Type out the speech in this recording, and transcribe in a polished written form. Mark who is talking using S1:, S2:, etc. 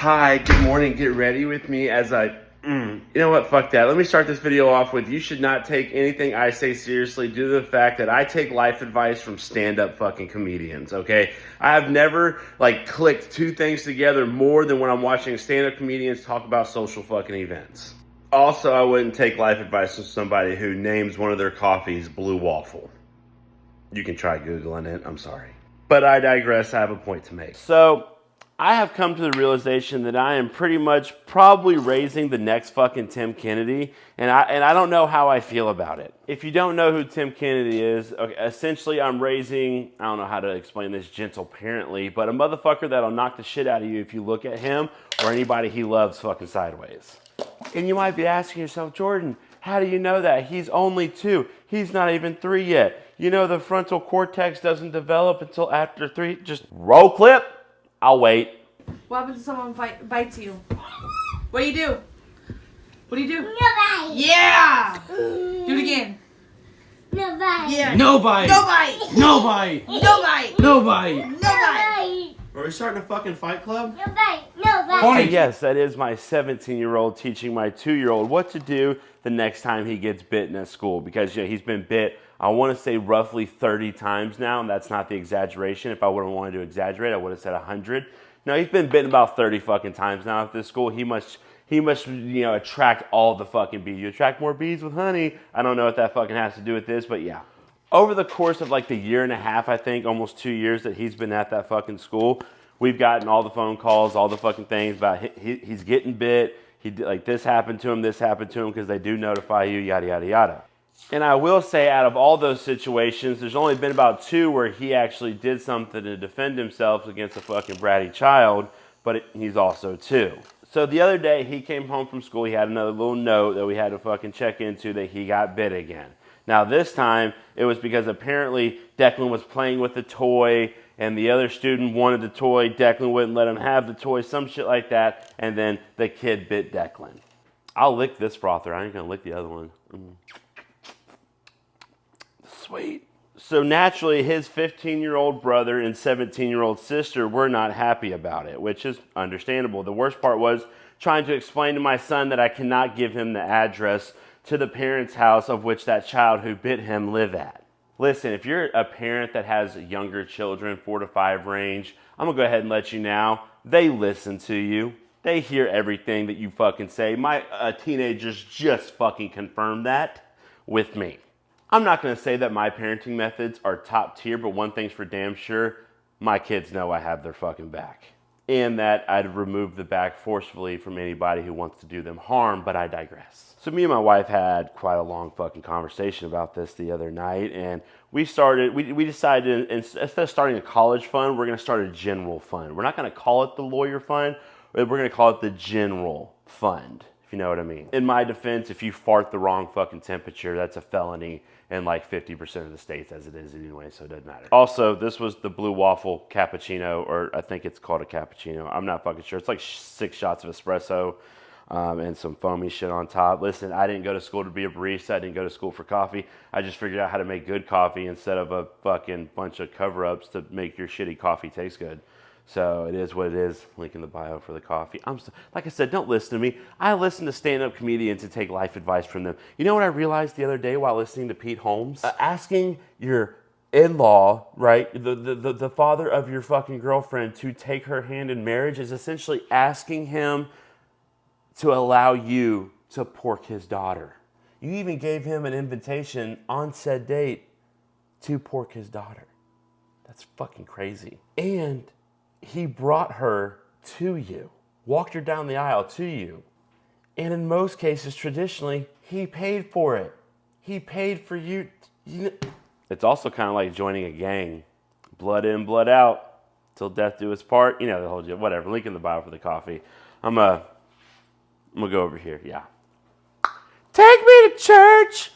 S1: Hi, good morning. Get ready with me as you know what? Fuck that. Let me start this video off with you should not take anything I say seriously due to the fact that I take life advice from stand-up fucking comedians, okay? I have never, clicked two things together more than when I'm watching stand-up comedians talk about social fucking events. Also, I wouldn't take life advice from somebody who names one of their coffees Blue Waffle. You can try Googling it. I'm sorry. But I digress. I have a point to make. So, I have come to the realization that I am pretty much probably raising the next fucking Tim Kennedy, and I don't know how I feel about it. If you don't know who Tim Kennedy is, okay, essentially I'm raising, I don't know how to explain this gentle parently, but a motherfucker that'll knock the shit out of you if you look at him or anybody he loves fucking sideways. And you might be asking yourself, Jordan, how do you know that? He's only 2. He's not even 3 yet. You know the frontal cortex doesn't develop until after 3. Just roll clip. I'll wait.
S2: What happens if someone bites you? What do you do? What do you do?
S3: No bite.
S2: Yeah! Do it again.
S3: No bite.
S2: Yeah.
S4: No bite.
S2: No bite.
S4: No bite.
S2: No bite.
S4: No bite.
S2: No bite.
S1: Are we starting a fucking fight club?
S3: No bite. No bite.
S4: Funny.
S1: Yes, that is my 17-year-old teaching my 2-year-old what to do the next time he gets bitten at school. Because he's been bit, I want to say roughly 30 times now, and that's not the exaggeration. If I would have wanted to exaggerate, I would have said 100. No, he's been bitten about 30 fucking times now at this school. He must attract all the fucking bees. You attract more bees with honey. I don't know what that fucking has to do with this, but yeah. Over the course of the year and a half, I think, almost 2 years that he's been at that fucking school, we've gotten all the phone calls, all the fucking things about he's getting bit. This happened to him, because they do notify you, yada, yada, yada. And I will say, out of all those situations, there's only been about 2 where he actually did something to defend himself against a fucking bratty child, but he's also 2. So the other day, he came home from school, he had another little note that we had to fucking check into that he got bit again. Now this time, it was because apparently Declan was playing with the toy, and the other student wanted the toy, Declan wouldn't let him have the toy, some shit like that, and then the kid bit Declan. I'll lick this frother, I ain't gonna lick the other one. Sweet. So naturally, his 15-year-old brother and 17-year-old sister were not happy about it, which is understandable. The worst part was trying to explain to my son that I cannot give him the address to the parents' house of which that child who bit him live at. Listen, if you're a parent that has younger children, 4 to 5 range, I'm gonna go ahead and let you know, they listen to you. They hear everything that you fucking say. My teenagers just fucking confirmed that with me. I'm not going to say that my parenting methods are top tier, but one thing's for damn sure, my kids know I have their fucking back. And that I'd remove the back forcefully from anybody who wants to do them harm, but I digress. So me and my wife had quite a long fucking conversation about this the other night, and we decided, instead of starting a college fund, we're going to start a general fund. We're not going to call it the lawyer fund, we're going to call it the general fund, if you know what I mean. In my defense, if you fart the wrong fucking temperature, that's a felony in 50% of the states as it is anyway, so it doesn't matter. Also, this was the Blue Waffle cappuccino, or I think it's called a cappuccino. I'm not fucking sure. It's 6 shots of espresso and some foamy shit on top. Listen, I didn't go to school to be a barista. I didn't go to school for coffee. I just figured out how to make good coffee instead of a fucking bunch of cover-ups to make your shitty coffee taste good. So it is what it is. Link in the bio for the coffee. Like I said, don't listen to me. I listen to stand-up comedians and take life advice from them. You know what I realized the other day while listening to Pete Holmes? Asking your in-law, right, the father of your fucking girlfriend to take her hand in marriage is essentially asking him to allow you to pork his daughter. You even gave him an invitation on said date to pork his daughter. That's fucking crazy. And he brought her to you, walked her down the aisle to you. And in most cases, traditionally, he paid for it. He paid for you. It's also kind of like joining a gang. Blood in, blood out, till death do us part. You know, the whole, whatever. Link in the bio for the coffee. I'm gonna go over here, yeah. Take me to church.